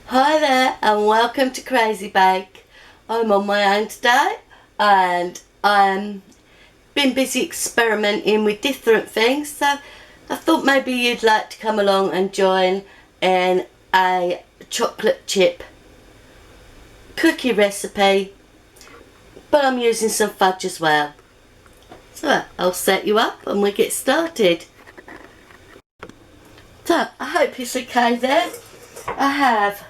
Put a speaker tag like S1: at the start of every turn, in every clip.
S1: Hi there and welcome to Crazy Bake. I'm on my own today and I'm been busy experimenting with different things, so I thought maybe you'd like to come along and join in a chocolate chip cookie recipe, but I'm using some fudge as well. So I'll set you up and we'll get started. So I hope it's okay there. I have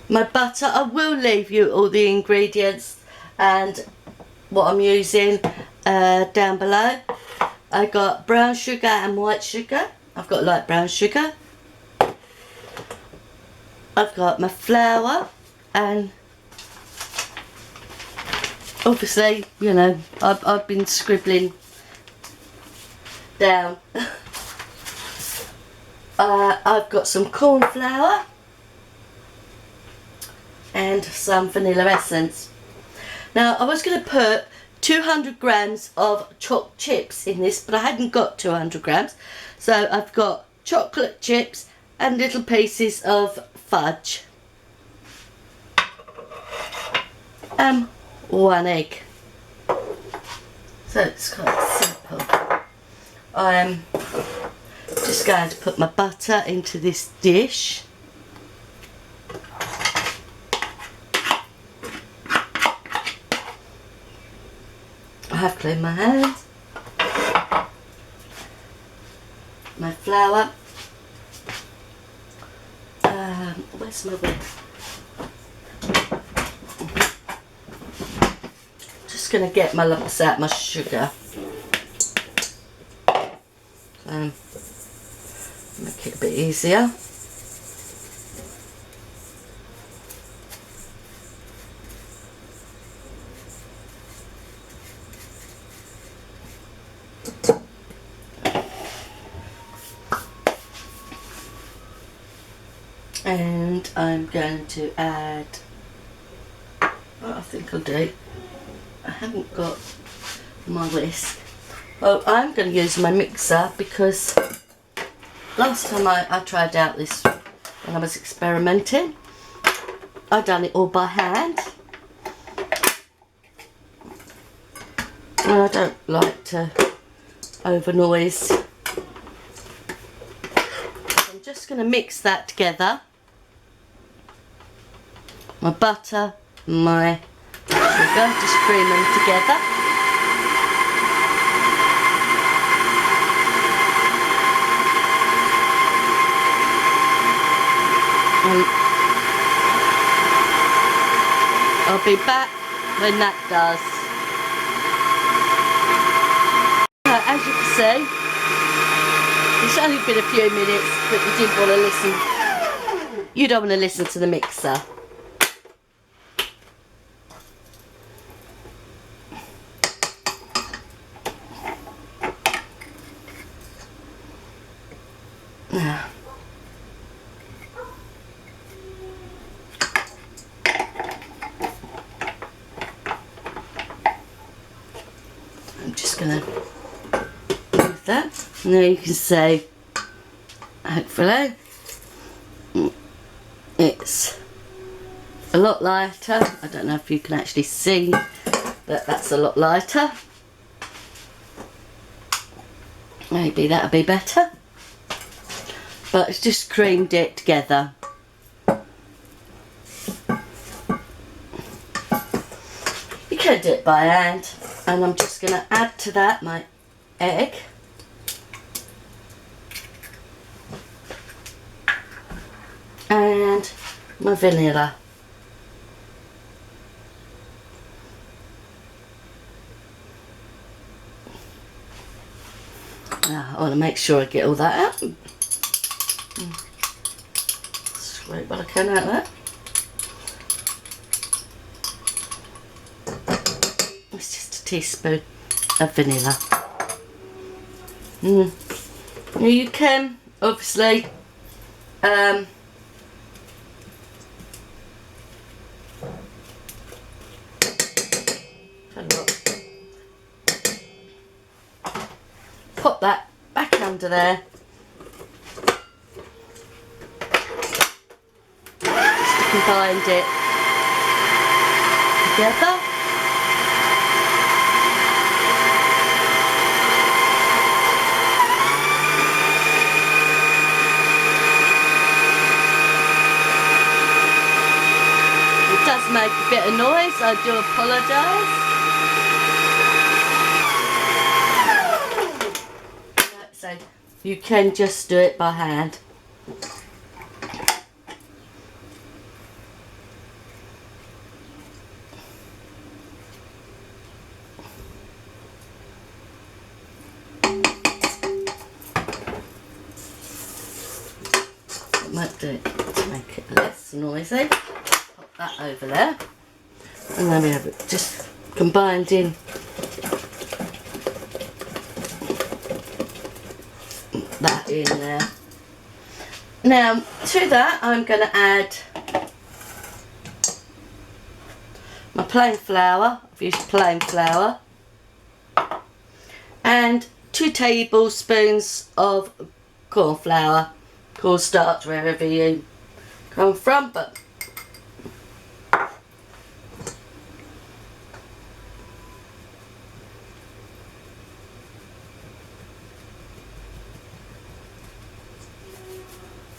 S1: my butter. I will leave you all the ingredients and what I'm using down below. I got brown sugar and white sugar. I've got light brown sugar. I've got my flour, and obviously, you know, I've been scribbling down. I've got some corn flour and some vanilla essence. Now I was going to put 200 grams of chopped chips in this, but I hadn't got 200 grams, so I've got chocolate chips and little pieces of fudge. 1 egg. So it's quite simple. I'm just going to put my butter into this dish. I have cleaned my hands. My flour. Where's my whip? Just going to get my lumps out my sugar. Make it a bit easier. And I'm going to add, what I think I'll do, I haven't got my whisk. Well, I'm going to use my mixer because last time I tried out this when I was experimenting, I done it all by hand. And I don't like to over noise. I'm just going to mix that together. My butter, my sugar, just cream them together. And I'll be back when that does. So as you can see, it's only been a few minutes, but you didn't want to listen. You don't want to listen to the mixer. Now, I'm just going to move that. Now you can see, hopefully, it's a lot lighter. I don't know if you can actually see that that's a lot lighter. Maybe that'll be better. But it's just creamed it together. You can do it by hand, and I'm just going to add to that my egg. And my vanilla. Now I want to make sure I get all that out. Scrape what I can out of that. It's just a teaspoon of vanilla. Now you can obviously pop that back under there. combined it together. It does make a bit of noise, I do apologise. So you can just do it by hand. Might do it to make it less noisy. Pop that over there, and then we have it just combined in. That in there. Now to that I'm going to add my plain flour. I've used plain flour, and 2 tablespoons of corn flour, cornstarch, wherever you come from, but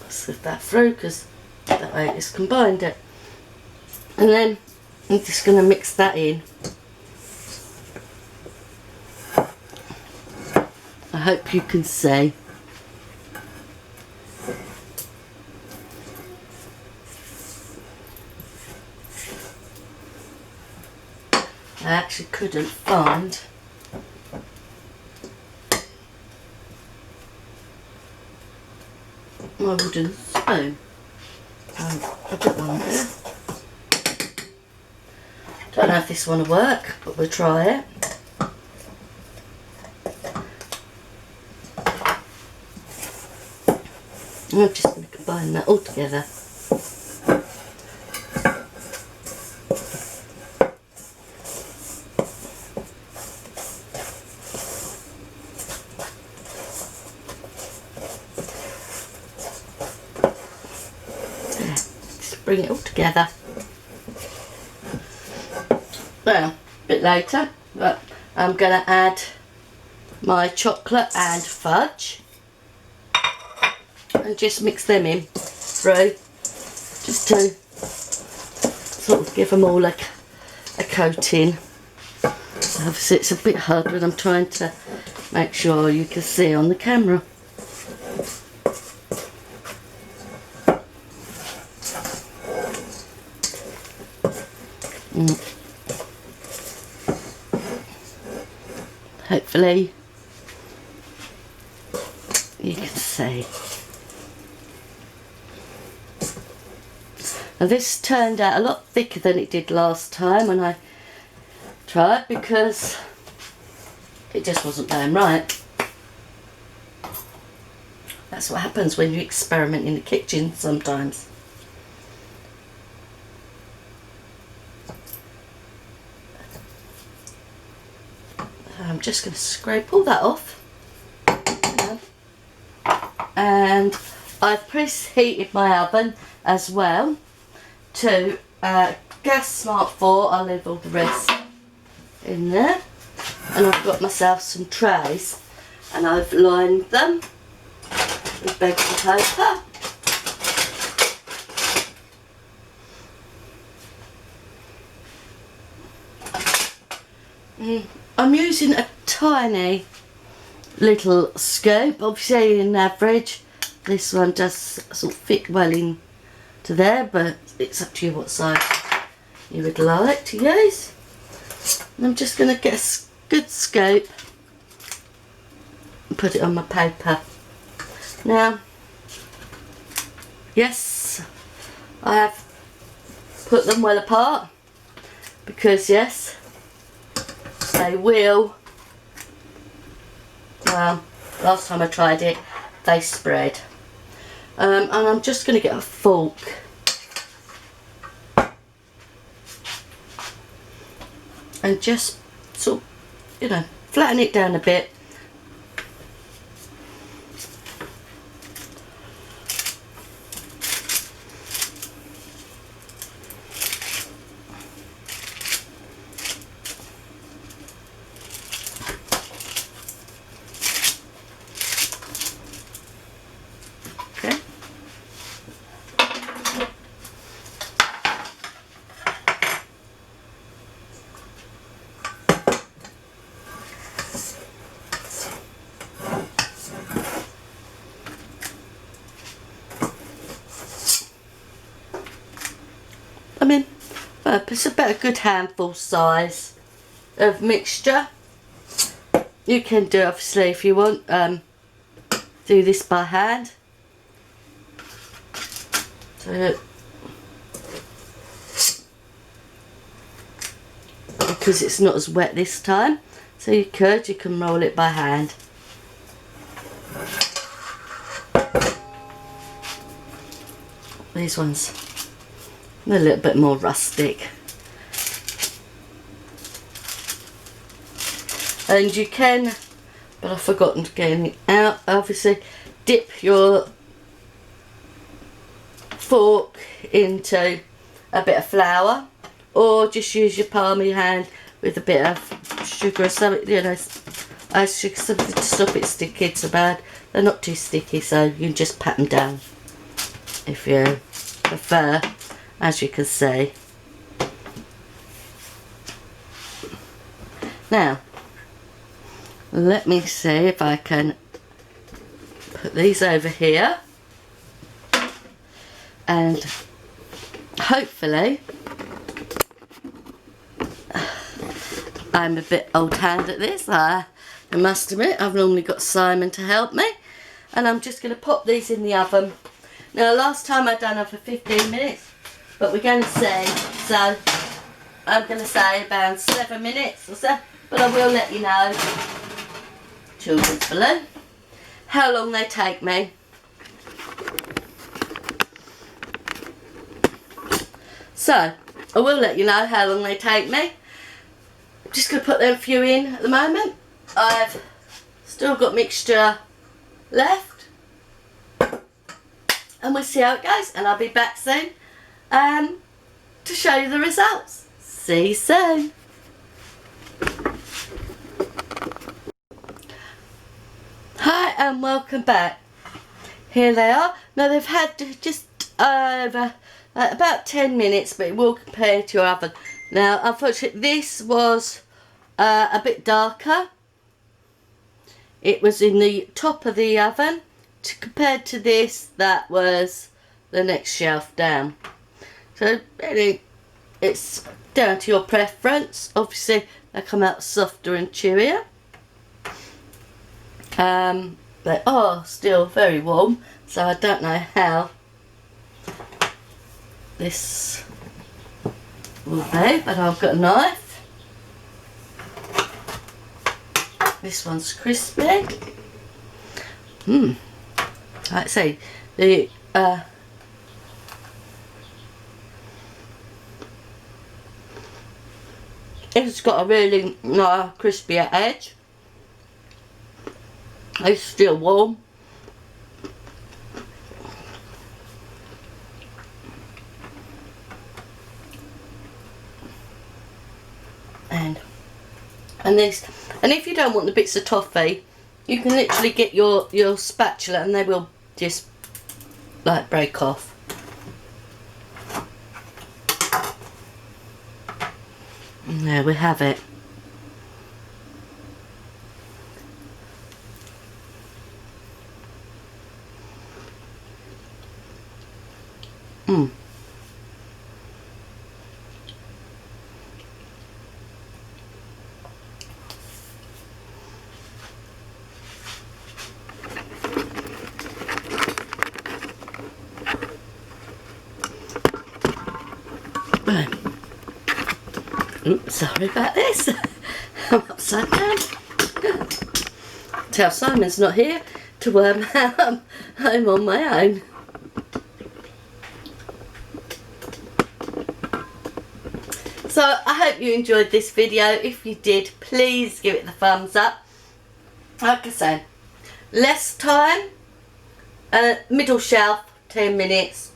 S1: sift that through because that way it's combined it. And then I'm just going to mix that in. I hope you can see. I actually couldn't find my wooden spoon. I've got one there. Don't know if this one will work, but we'll try it. I'm just going to combine that all together. Bring it all together. Well, a bit later, but I'm going to add my chocolate and fudge and just mix them in through, just to sort of give them all a coating. Obviously it's a bit hard, but I'm trying to make sure you can see on the camera. Hopefully you can see. Now this turned out a lot thicker than it did last time when I tried, because it just wasn't going right. That's what happens when you experiment in the kitchen sometimes. I'm just going to scrape all that off, and I've preheated my oven as well to gas smart 4. I'll leave all the rest in there, and I've got myself some trays and I've lined them with baking paper. I'm using a tiny little scoop. Obviously in average this one does sort of fit well in to there, but it's up to you what size you would like to use. And I'm just going to get a good scoop and put it on my paper. Now, yes, I have put them well apart, because yes, they will, well, last time I tried it they spread. And I'm just going to get a fork and just sort of, you know, flatten it down a bit. I mean, it's about a good handful size of mixture. You can do, obviously, if you want, do this by hand. So, because it's not as wet this time, so you can roll it by hand. These ones are a little bit more rustic. And you can, but I've forgotten to get it out, obviously dip your fork into a bit of flour, or just use your palm of your hand with a bit of sugar or something, you know, something to stop it sticking. It's bad. They're not too sticky, so you can just pat them down if you prefer, as you can see. Now, let me see if I can put these over here, and hopefully, I'm a bit old hand at this, I must admit. I've normally got Simon to help me, and I'm just going to pop these in the oven. Now, last time I done it for 15 minutes, but we're going to see, so I'm going to say about 7 minutes or so, but I will let you know, children's balloon, how long they take me. So, I will let you know how long they take me. I'm just going to put them few in at the moment. I've still got mixture left, and we'll see how it goes, and I'll be back soon to show you the results. See you soon. Hi and welcome back. Here they are. Now they've had just over about 10 minutes, but it will compare to your oven. Now unfortunately this was a bit darker. It was in the top of the oven. Compared to this, that was the next shelf down. So really, it's down to your preference. Obviously they come out softer and chewier. They are still very warm, so I don't know how this will be, but I've got a knife. This one's crispy. Like I say, the it's got a really nice crispier edge. It's still warm. And this, and if you don't want the bits of toffee, you can literally get your spatula and they will just like break off. And there we have it. Oops, sorry about this. I'm upside down. Tell Simon's not here to worm out. I'm on my own. So I hope you enjoyed this video. If you did, please give it the thumbs up. Like I said, less time, middle shelf 10 minutes.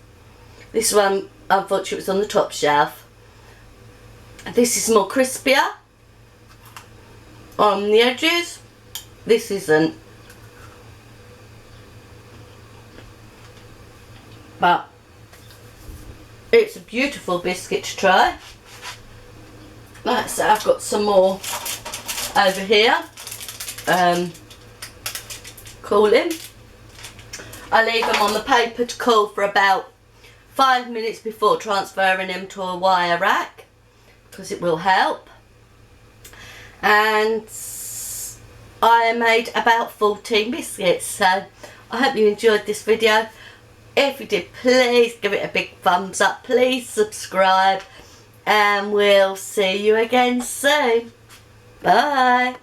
S1: This one unfortunately was on the top shelf. This is more crispier on the edges. This isn't. But it's a beautiful biscuit to try. Like I said, I've got some more over here. Cooling. I leave them on the paper to cool for about 5 minutes before transferring them to a wire rack, because it will help. And I made about 14 biscuits, so I hope you enjoyed this video. If you did, please give it a big thumbs up, please subscribe, and we'll see you again soon. Bye.